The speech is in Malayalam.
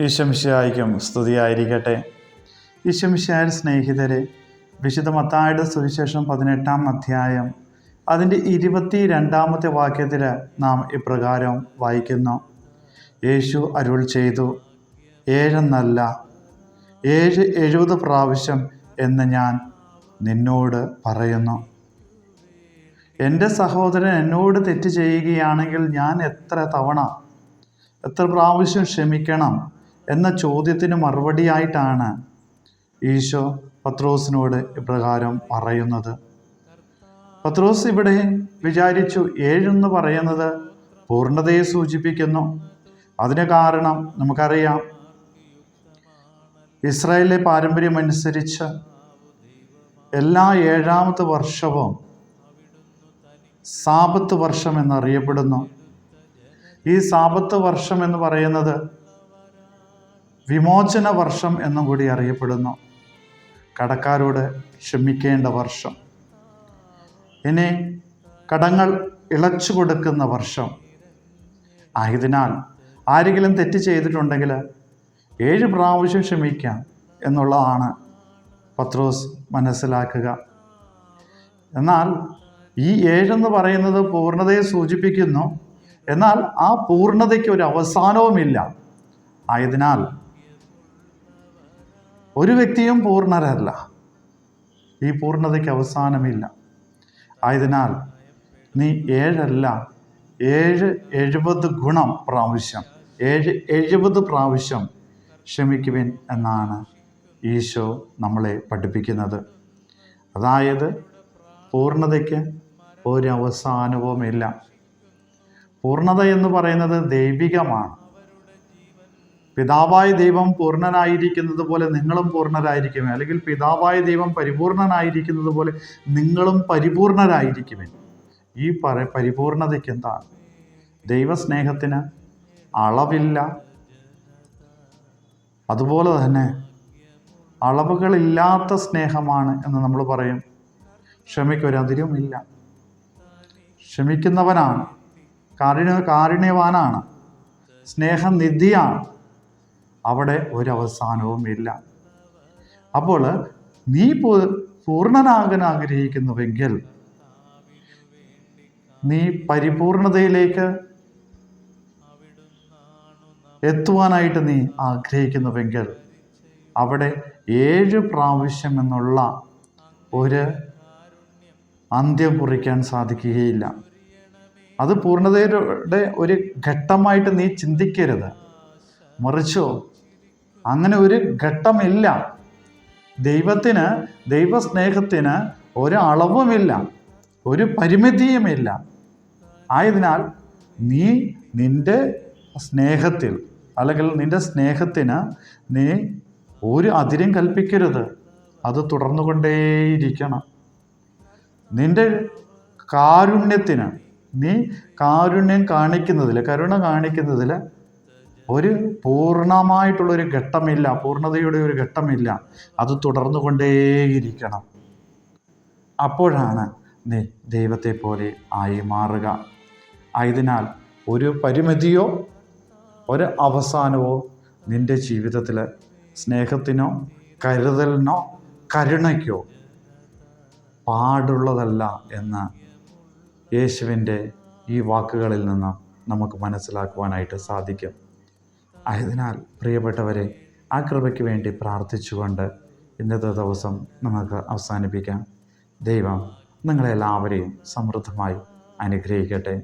ഈശോമിശിഹായ്ക്കും സ്തുതിയായിരിക്കട്ടെ. ഈശോമിശിഹായുടെ സ്നേഹിതരെ, വിശുദ്ധ മത്തായിയുടെ സുവിശേഷം 18-ാം അധ്യായം അതിൻ്റെ 22-ാമത്തെ വാക്യത്തിൽ നാം ഇപ്രകാരം വായിക്കുന്നു: യേശു അരുൾ ചെയ്തു, 7 എന്നല്ല 70 പ്രാവശ്യം എന്ന് ഞാൻ നിന്നോട് പറയുന്നു. എൻ്റെ സഹോദരൻ എന്നോട് തെറ്റ് ചെയ്യുകയാണെങ്കിൽ ഞാൻ എത്ര പ്രാവശ്യം ക്ഷമിക്കണം എന്ന ചോദ്യത്തിന് മറുപടിയായിട്ടാണ് ഈശോ പത്രോസിനോട് ഇപ്രകാരം പറയുന്നത്. പത്രോസ് ഇവിടെ വിചാരിച്ചു 7 എന്ന് പറയുന്നത് പൂർണ്ണതയെ സൂചിപ്പിക്കുന്നു. അതിന് കാരണം നമുക്കറിയാം, ഇസ്രായേലിലെ പാരമ്പര്യമനുസരിച്ച് എല്ലാ 7-ാമത്തെ വർഷവും സാബത്ത് വർഷം എന്നറിയപ്പെടുന്നു. ഈ സാബത്ത് വർഷം എന്ന് പറയുന്നത് വിമോചന വർഷം എന്നും കൂടി അറിയപ്പെടുന്നു. കടക്കാരോട് ക്ഷമിക്കേണ്ട വർഷം, ഇനി കടങ്ങൾ ഇളച്ചു കൊടുക്കുന്ന വർഷം ആയതിനാൽ ആരെങ്കിലും തെറ്റ് ചെയ്തിട്ടുണ്ടെങ്കിൽ 7 പ്രാവശ്യം ക്ഷമിക്കാം എന്നുള്ളതാണ് പത്രോസ് മനസ്സിലാക്കുക. എന്നാൽ ഈ 7 എന്ന് പറയുന്നത് പൂർണ്ണതയെ സൂചിപ്പിക്കുന്നു. എന്നാൽ ആ പൂർണ്ണതയ്ക്ക് ഒരു അവസാനവുമില്ല. ആയതിനാൽ ഒരു വ്യക്തിയും പൂർണ്ണരല്ല. ഈ പൂർണ്ണതയ്ക്ക് അവസാനമില്ല. ആയതിനാൽ നീ 7 അല്ല 70 പ്രാവശ്യം 70 പ്രാവശ്യം ക്ഷമിക്കുവിൻ എന്നാണ് ഈശോ നമ്മളെ പഠിപ്പിക്കുന്നത്. അതായത് പൂർണ്ണതയ്ക്ക് ഒരു അവസാനവുമില്ല. പൂർണ്ണത എന്ന് പറയുന്നത് ദൈവികമാണ്. പിതാവായ ദൈവം പൂർണ്ണനായിരിക്കുന്നത് പോലെ നിങ്ങളും പൂർണ്ണരായിരിക്കുമേ, അല്ലെങ്കിൽ പിതാവായ ദൈവം പരിപൂർണനായിരിക്കുന്നത് പോലെ നിങ്ങളും പരിപൂർണരായിരിക്കുമേ. ഈ പരിപൂർണതയ്ക്ക് എന്താണ്? ദൈവസ്നേഹത്തിന് അളവില്ല. അതുപോലെ തന്നെ അളവുകളില്ലാത്ത സ്നേഹമാണ് എന്ന് നമ്മൾ പറയും. ക്ഷമയ്ക്കൊരതിരുമില്ല. ക്ഷമിക്കുന്നവനാണ്, കാരുണ്യവാനാണ്, സ്നേഹനിധിയാണ്. അവിടെ ഒരവസാനവും ഇല്ല. അപ്പോൾ നീ പൂർണ്ണനാകാൻ ആഗ്രഹിക്കുന്നുവെങ്കിൽ, നീ പരിപൂർണതയിലേക്ക് എത്തുവാനായിട്ട് നീ ആഗ്രഹിക്കുന്നുവെങ്കിൽ, അവിടെ 7 പ്രാവശ്യം എന്നുള്ള ഒരു അന്ത്യം കുറിക്കാൻ സാധിക്കുകയില്ല. അത് പൂർണ്ണതയുടെ ഒരു ഘട്ടമായിട്ട് നീ ചിന്തിക്കരുത്. മറിച്ചോ അങ്ങനെ ഒരു ഘട്ടമില്ല. ദൈവസ്നേഹത്തിന് ഒരളവുമില്ല, ഒരു പരിമിതിയുമില്ല. ആയതിനാൽ നീ നിന്റെ സ്നേഹത്തിൽ, അല്ലെങ്കിൽ നിന്റെ സ്നേഹത്തിന് നീ ഒരു അതിരും കൽപ്പിക്കരുത്. അത് തുടർന്നുകൊണ്ടേയിരിക്കണം. നിന്റെ കാരുണ്യത്തിന്, നീ കാരുണ്യം കാണിക്കുന്നതിൽ, കരുണ കാണിക്കുന്നതിൽ ഒരു പൂർണ്ണമായിട്ടുള്ളൊരു ഘട്ടമില്ല, പൂർണ്ണതയുടെ ഒരു ഘട്ടമില്ല. അത് തുടർന്നുകൊണ്ടേയിരിക്കണം. അപ്പോഴാണ് നീ ദൈവത്തെ പോലെ ആയി മാറുക. ആയതിനാൽ ഒരു പരിമിതിയോ ഒരു അവസാനമോ നിന്റെ ജീവിതത്തിൽ സ്നേഹത്തിനോ കരുതലിനോ കരുണയ്ക്കോ പാടുള്ളതല്ല എന്ന് യേശുവിൻ്റെ ഈ വാക്കുകളിൽ നിന്ന് നമുക്ക് മനസ്സിലാക്കുവാനായിട്ട് സാധിക്കും. ആയതിനാൽ പ്രിയപ്പെട്ടവരെ, ആ കൃപയ്ക്ക് വേണ്ടി പ്രാർത്ഥിച്ചുകൊണ്ട് ഇന്നത്തെ ദിവസം നമുക്ക് അവസാനിപ്പിക്കാം. ദൈവം നിങ്ങളെല്ലാവരെയും സമൃദ്ധമായി അനുഗ്രഹിക്കട്ടെ.